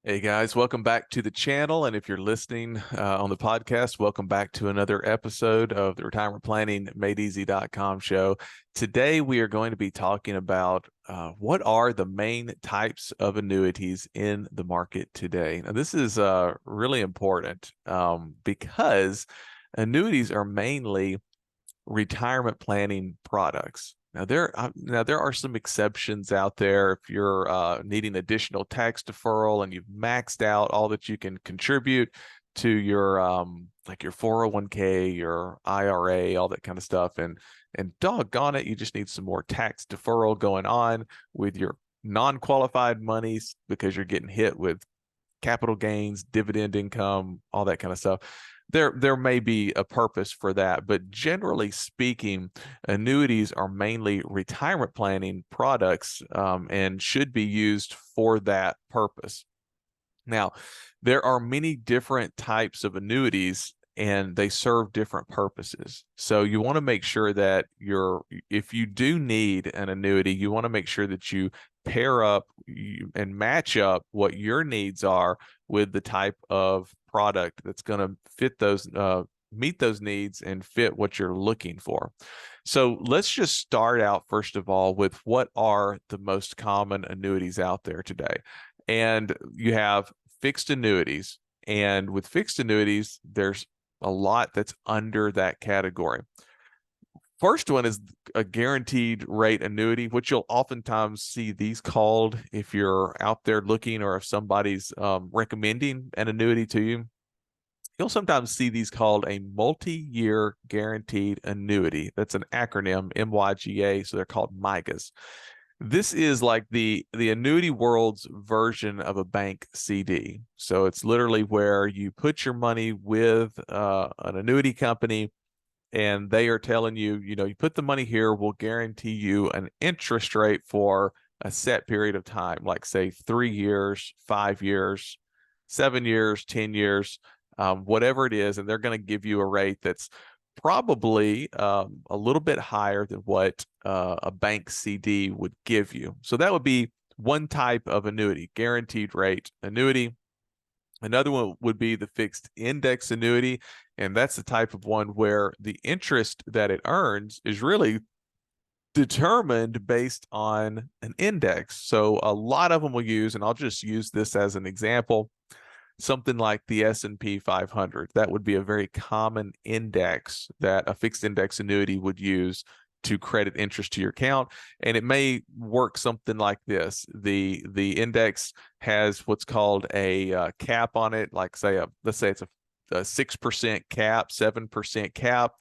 Hey guys, welcome back to the channel. And if you're listening on the podcast, welcome back to another episode of the Retirement Planning MadeEasy.com show. Today, we are going to be talking about what are the main types of annuities in the market today. Now, this is really important because annuities are mainly retirement planning products. Now there are some exceptions out there. If you're needing additional tax deferral and you've maxed out all that you can contribute to your like your 401k, your IRA, all that kind of stuff, and doggone it, you just need some more tax deferral going on with your non-qualified monies because you're getting hit with capital gains, dividend income, all that kind of stuff. There may be a purpose for that, but generally speaking, annuities are mainly retirement planning products and should be used for that purpose. Now, there are many different types of annuities and they serve different purposes. So you want to make sure that if you do need an annuity, you want to make sure that you pair up and match up what your needs are with the type of product that's going to fit those, meet those needs and fit what you're looking for. So let's just start out, first of all, with what are the most common annuities out there today. And you have fixed annuities. And with fixed annuities, there's a lot that's under that category. First one is a guaranteed rate annuity, which you'll oftentimes see these called if you're out there looking or if somebody's recommending an annuity to you. You'll sometimes see these called a multi-year guaranteed annuity. That's an acronym, MYGA, so they're called MYGAs. This is like the annuity world's version of a bank CD. So it's literally where you put your money with an annuity company and they are telling you, you put the money here, we'll guarantee you an interest rate for a set period of time, like say 3 years, 5 years, 7 years, 10 years, whatever it is. And they're going to give you a rate that's probably a little bit higher than what a bank CD would give you. So that would be one type of annuity, guaranteed rate annuity. Another one would be the fixed index annuity, and that's the type of one where the interest that it earns is really determined based on an index. So a lot of them will use, and I'll just use this as an example, something like the S&P 500. That would be a very common index that a fixed index annuity would use to credit interest to your account. And it may work something like this. The index has what's called a cap on it, like let's say it's a 6% cap, 7% cap.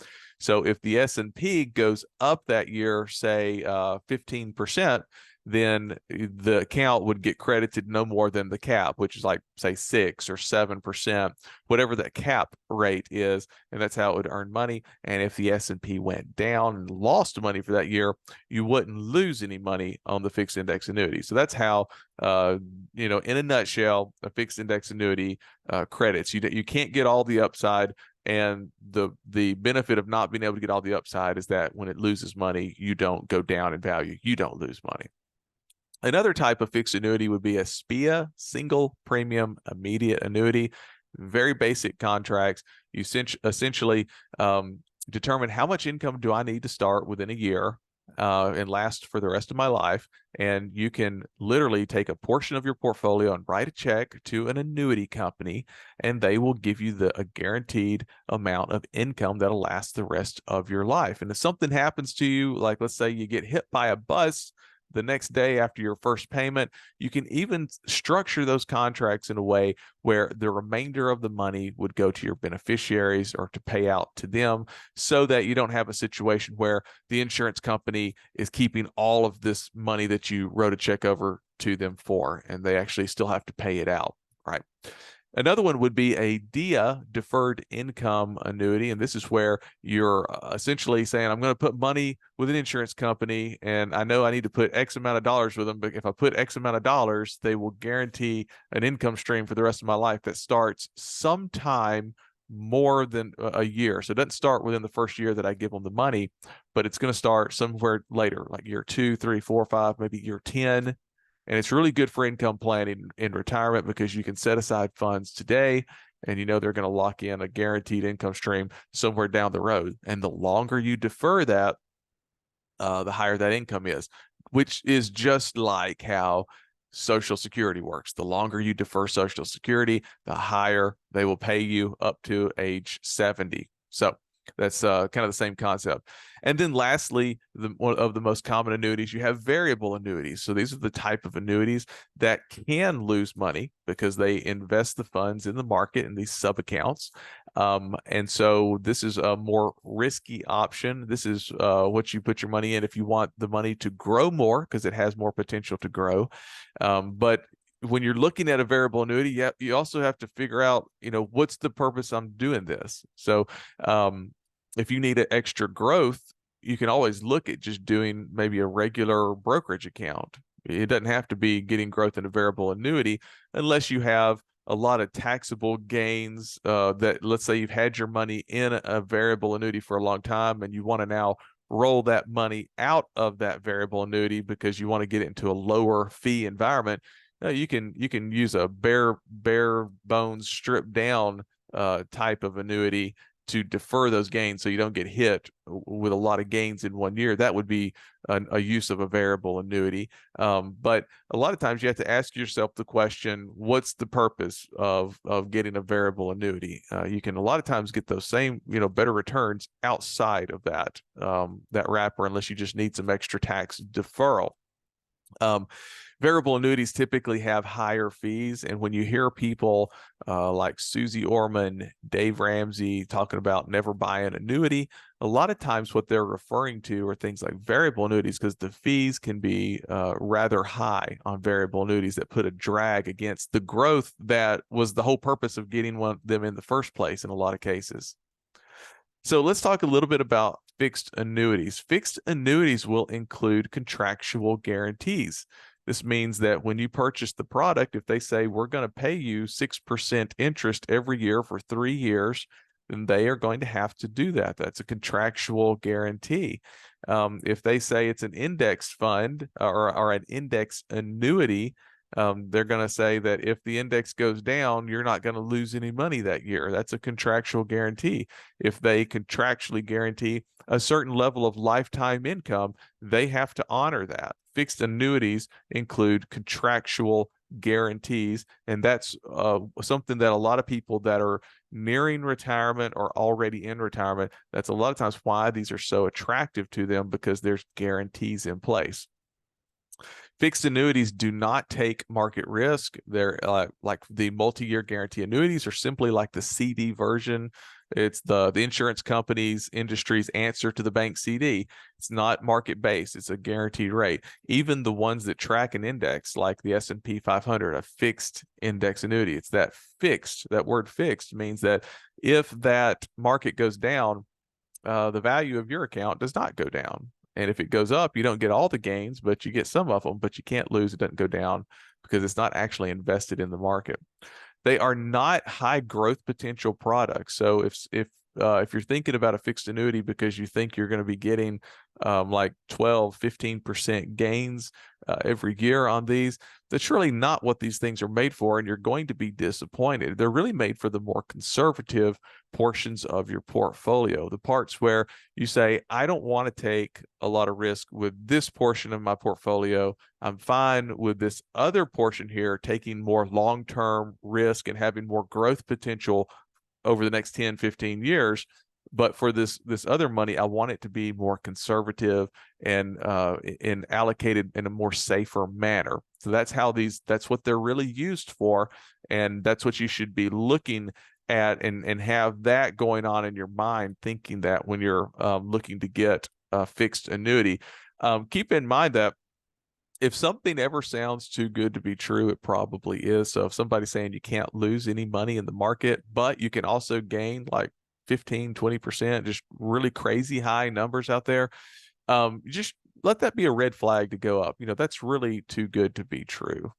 So if the S&P goes up that year, say 15%, then the account would get credited no more than the cap, which is like, say, 6 or 7%, whatever that cap rate is, and that's how it would earn money. And if the S&P went down and lost money for that year, you wouldn't lose any money on the fixed index annuity. So that's how, in a nutshell, a fixed index annuity credits. You can't get all the upside. And the benefit of not being able to get all the upside is that when it loses money, you don't go down in value. You don't lose money. Another type of fixed annuity would be a SPIA, single premium immediate annuity. Very basic contracts. You essentially determine how much income do I need to start within a year and last for the rest of my life. And you can literally take a portion of your portfolio and write a check to an annuity company, and they will give you a guaranteed amount of income that'll last the rest of your life. And if something happens to you, like let's say you get hit by a bus the next day after your first payment, you can even structure those contracts in a way where the remainder of the money would go to your beneficiaries or to pay out to them, so that you don't have a situation where the insurance company is keeping all of this money that you wrote a check over to them for, and they actually still have to pay it out, right? Another one would be a DIA, deferred income annuity. And this is where you're essentially saying, I'm going to put money with an insurance company, and I know I need to put X amount of dollars with them, but if I put X amount of dollars, they will guarantee an income stream for the rest of my life that starts sometime more than a year. So it doesn't start within the first year that I give them the money, but it's going to start somewhere later, like year 2, 3, 4, 5, maybe year 10. And it's really good for income planning in retirement because you can set aside funds today and they're going to lock in a guaranteed income stream somewhere down the road. And the longer you defer that, the higher that income is, which is just like how Social Security works. The longer you defer Social Security, the higher they will pay you up to age 70. So that's kind of the same concept. And then lastly, one of the most common annuities, you have variable annuities. So these are the type of annuities that can lose money because they invest the funds in the market in these sub accounts. And so this is a more risky option. This is what you put your money in if you want the money to grow more because it has more potential to grow. But when you're looking at a variable annuity, you also have to figure out, what's the purpose I'm doing this? So if you need an extra growth, you can always look at just doing maybe a regular brokerage account. It doesn't have to be getting growth in a variable annuity unless you have a lot of taxable gains that, let's say you've had your money in a variable annuity for a long time and you want to now roll that money out of that variable annuity because you want to get it into a lower fee environment. You can use a bare bones stripped down type of annuity to defer those gains so you don't get hit with a lot of gains in 1 year. That would be a use of a variable annuity. But a lot of times you have to ask yourself the question, what's the purpose of getting a variable annuity? You can a lot of times get those same, better returns outside of that wrapper unless you just need some extra tax deferral. Variable annuities typically have higher fees. And when you hear people like Susie Orman, Dave Ramsey talking about never buy an annuity, a lot of times what they're referring to are things like variable annuities because the fees can be rather high on variable annuities that put a drag against the growth that was the whole purpose of getting them in the first place in a lot of cases. So let's talk a little bit about fixed annuities. Fixed annuities will include contractual guarantees. This means that when you purchase the product, if they say we're going to pay you 6% interest every year for 3 years, then they are going to have to do that. That's a contractual guarantee. If they say it's an index fund or an index annuity, they're going to say that if the index goes down, you're not going to lose any money that year. That's a contractual guarantee. If they contractually guarantee a certain level of lifetime income, they have to honor that. Fixed annuities include contractual guarantees, and that's something that a lot of people that are nearing retirement or already in retirement, that's a lot of times why these are so attractive to them, because there's guarantees in place. Fixed annuities do not take market risk. They're like the multi-year guarantee annuities are simply like the CD version. It's the insurance company's industry's answer to the bank CD. It's not market-based. It's a guaranteed rate. Even the ones that track an index, like the S&P 500, a fixed index annuity, it's that fixed. That word fixed means that if that market goes down, the value of your account does not go down. And if it goes up, you don't get all the gains, but you get some of them, but you can't lose. It doesn't go down because it's not actually invested in the market. They are not high growth potential products. So if you're thinking about a fixed annuity because you think you're going to be getting like 12, 15% gains every year on these, that's really not what these things are made for, and you're going to be disappointed. They're really made for the more conservative portions of your portfolio, the parts where you say, I don't want to take a lot of risk with this portion of my portfolio. I'm fine with this other portion here, taking more long-term risk and having more growth potential over the next 10, 15 years. But for this other money, I want it to be more conservative and allocated in a more safer manner. So that's what they're really used for. And that's what you should be looking at and have that going on in your mind, thinking that when you're looking to get a fixed annuity. Keep in mind that if something ever sounds too good to be true, it probably is. So if somebody's saying you can't lose any money in the market, but you can also gain like 15, 20%, just really crazy high numbers out there, just let that be a red flag to go up. That's really too good to be true.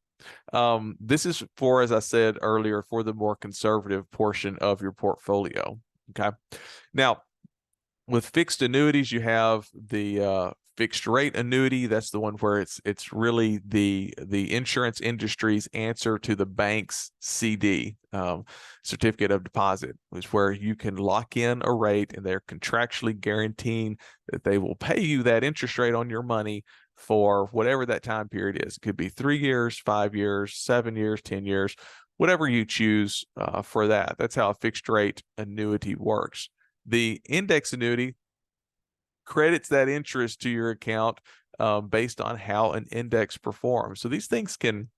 This is for, as I said earlier, for the more conservative portion of your portfolio. Okay. Now, with fixed annuities, you have the fixed rate annuity, that's the one where it's really the insurance industry's answer to the bank's CD, certificate of deposit, is where you can lock in a rate and they're contractually guaranteeing that they will pay you that interest rate on your money for whatever that time period is. It could be 3 years, 5 years, 7 years, 10 years, whatever you choose for that. That's how a fixed rate annuity works. The index annuity credits that interest to your account based on how an index performs. So these things can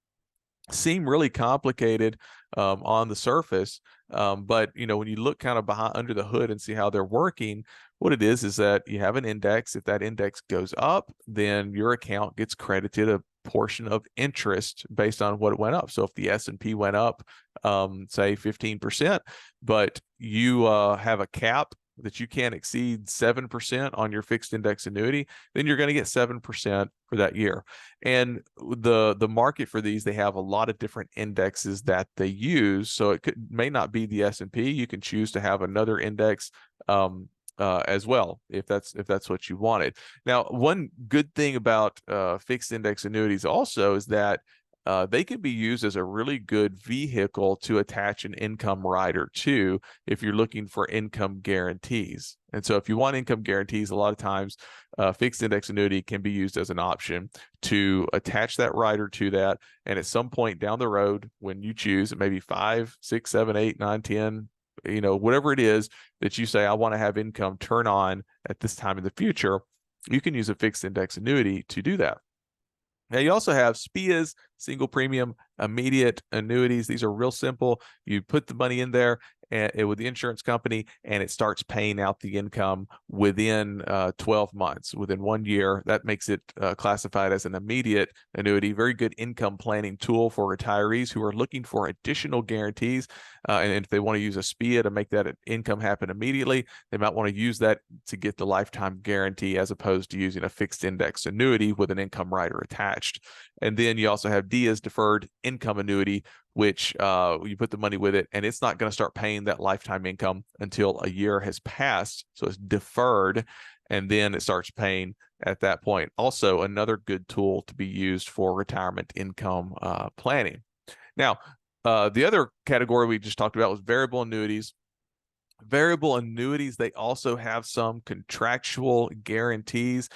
seem really complicated on the surface, but when you look kind of behind under the hood and see how they're working, what it is that you have an index. If that index goes up, then your account gets credited a portion of interest based on what it went up. So if the S&P went up, say 15%, but you have a cap that you can't exceed 7% on your fixed index annuity, then you're going to get 7% for that year. And the market for these, they have a lot of different indexes that they use. So it may not be the S&P. You can choose to have another index as well, if that's what you wanted. Now, one good thing about fixed index annuities also is that they can be used as a really good vehicle to attach an income rider to if you're looking for income guarantees. And so if you want income guarantees, a lot of times fixed index annuity can be used as an option to attach that rider to that. And at some point down the road, when you choose, it may be 5, 6, 7, 8, 9, 10, whatever it is that you say, I want to have income turn on at this time in the future, you can use a fixed index annuity to do that. Now, you also have SPIAs, single premium immediate annuities. These are real simple. You put the money in there with the insurance company, and it starts paying out the income within 12 months, within 1 year. That makes it classified as an immediate annuity. Very good income planning tool for retirees who are looking for additional guarantees. And if they want to use a SPIA to make that income happen immediately, they might want to use that to get the lifetime guarantee as opposed to using a fixed index annuity with an income rider attached. And then you also have DIA's deferred income annuity, which you put the money with it, and it's not going to start paying that lifetime income until a year has passed. So it's deferred, and then it starts paying at that point. Also, another good tool to be used for retirement income planning. Now, the other category we just talked about was variable annuities. Variable annuities, they also have some contractual guarantees.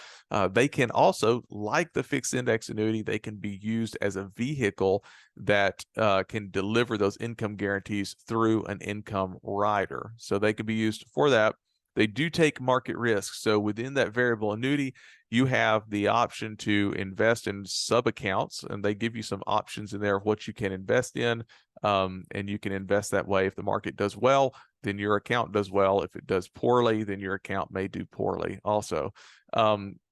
They can also, like the fixed index annuity, they can be used as a vehicle that can deliver those income guarantees through an income rider. So they can be used for that. They do take market risk. So within that variable annuity, you have the option to invest in sub accounts, and they give you some options in there of what you can invest in. And you can invest that way. If the market does well, then your account does well. If it does poorly, then your account may do poorly also.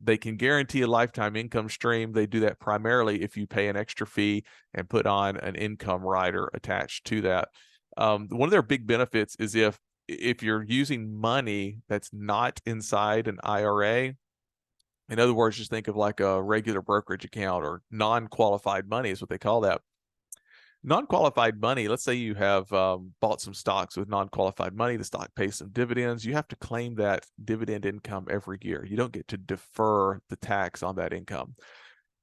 They can guarantee a lifetime income stream. They do that primarily if you pay an extra fee and put on an income rider attached to that. One of their big benefits is if you're using money that's not inside an IRA, in other words, just think of like a regular brokerage account, or non-qualified money is what they call that. Non-qualified money, let's say you have bought some stocks with non-qualified money, the stock pays some dividends, you have to claim that dividend income every year. You don't get to defer the tax on that income.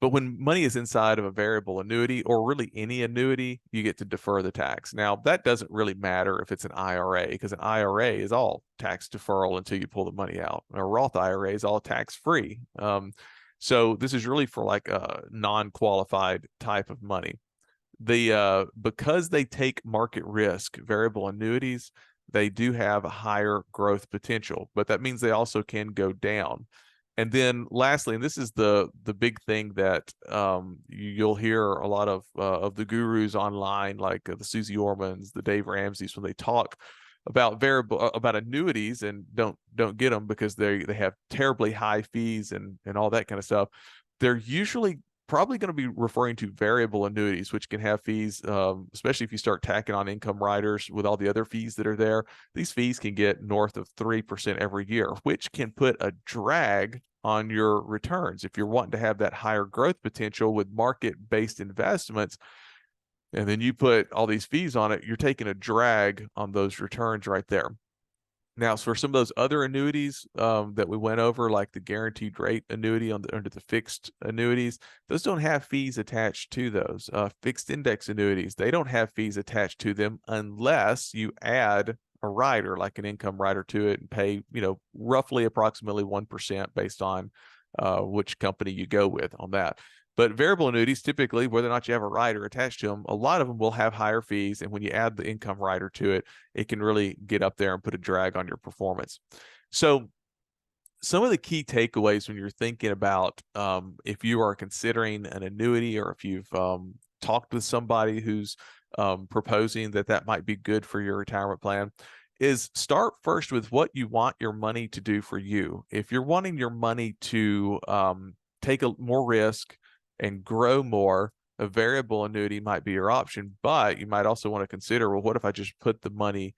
But when money is inside of a variable annuity, or really any annuity, you get to defer the tax. Now, that doesn't really matter if it's an IRA, because an IRA is all tax deferral until you pull the money out. A Roth IRA is all tax-free. So this is really for like a non-qualified type of money. Because they take market risk, variable annuities, they do have a higher growth potential, but that means they also can go down. And then lastly, and this is the big thing that you'll hear a lot of the gurus online, like the Susie Ormans, the Dave Ramseys, when they talk about about annuities and don't get them because they have terribly high fees and all that kind of stuff. They're usually probably going to be referring to variable annuities, which can have fees, especially if you start tacking on income riders with all the other fees that are there. These fees can get north of 3% every year, which can put a drag on your returns. If you're wanting to have that higher growth potential with market-based investments, and then you put all these fees on it, you're taking a drag on those returns right there. Now, for some of those other annuities that we went over, like the guaranteed rate annuity under the fixed annuities, those don't have fees attached to those. Fixed index annuities, they don't have fees attached to them unless you add a rider, like an income rider to it, and pay, roughly approximately 1% based on which company you go with on that. But variable annuities, typically, whether or not you have a rider attached to them, a lot of them will have higher fees. And when you add the income rider to it, it can really get up there and put a drag on your performance. So some of the key takeaways when you're thinking about if you are considering an annuity, or if you've talked with somebody who's proposing that might be good for your retirement plan, is start first with what you want your money to do for you. If you're wanting your money to take more risk and grow more, a variable annuity might be your option. But you might also want to consider, well, what if I just put the money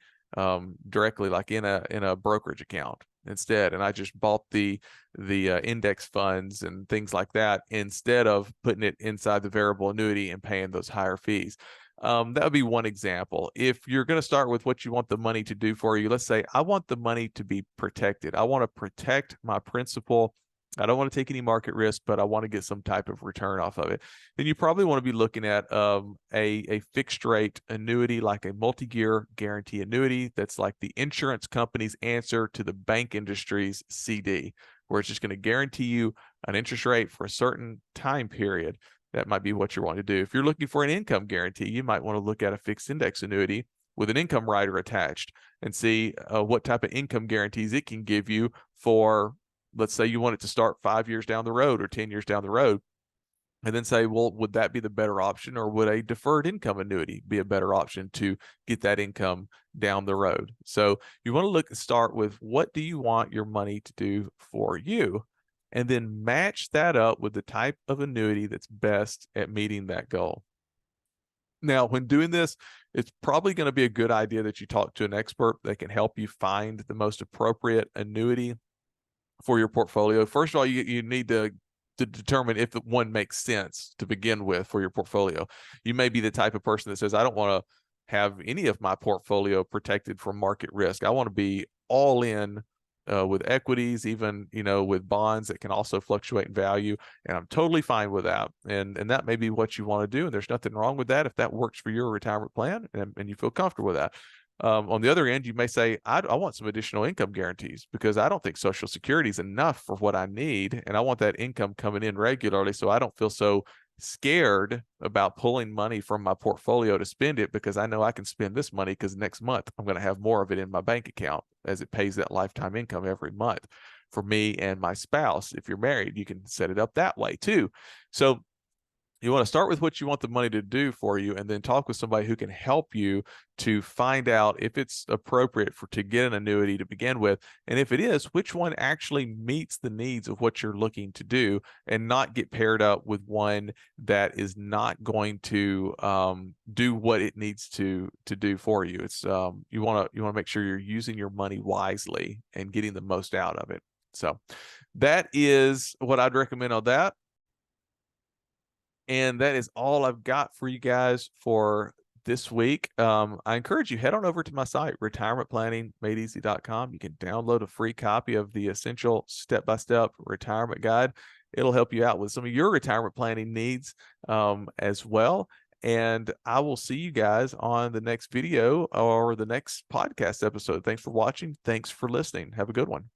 directly, like in a brokerage account instead, and I just bought the index funds and things like that instead of putting it inside the variable annuity and paying those higher fees. That would be one example. If you're going to start with what you want the money to do for you, let's say I want the money to be protected. I want to protect my principal. I don't want to take any market risk, but I want to get some type of return off of it. Then you probably want to be looking at a fixed rate annuity, like a multi-year guarantee annuity. That's like the insurance company's answer to the bank industry's CD, where it's just going to guarantee you an interest rate for a certain time period. That might be what you want to do. If you're looking for an income guarantee, you might want to look at a fixed index annuity with an income rider attached and see what type of income guarantees it can give you for, let's say you want it to start 5 years down the road or 10 years down the road, and then say, well, would that be the better option, or would a deferred income annuity be a better option to get that income down the road? So you want to start with, what do you want your money to do for you? And then match that up with the type of annuity that's best at meeting that goal. Now, when doing this, it's probably going to be a good idea that you talk to an expert that can help you find the most appropriate annuity for your portfolio. First of all, you need to determine if one makes sense to begin with for your portfolio. You may be the type of person that says, I don't want to have any of my portfolio protected from market risk. I want to be all in with equities, even, with bonds that can also fluctuate in value. And I'm totally fine with that. And that may be what you want to do. And there's nothing wrong with that if that works for your retirement plan and you feel comfortable with that. On the other end, you may say, I want some additional income guarantees because I don't think Social Security is enough for what I need. And I want that income coming in regularly so I don't feel so scared about pulling money from my portfolio to spend it, because I know I can spend this money because next month I'm going to have more of it in my bank account, as it pays that lifetime income every month for me and my spouse. If you're married, you can set it up that way too. So you want to start with what you want the money to do for you, and then talk with somebody who can help you to find out if it's appropriate to get an annuity to begin with. And if it is, which one actually meets the needs of what you're looking to do, and not get paired up with one that is not going to do what it needs to do for you. It's you want to make sure you're using your money wisely and getting the most out of it. So that is what I'd recommend on that. And that is all I've got for you guys for this week. I encourage you, head on over to my site, retirementplanningmadeeasy.com. You can download a free copy of the essential step-by-step retirement guide. It'll help you out with some of your retirement planning needs as well. And I will see you guys on the next video or the next podcast episode. Thanks for watching. Thanks for listening. Have a good one.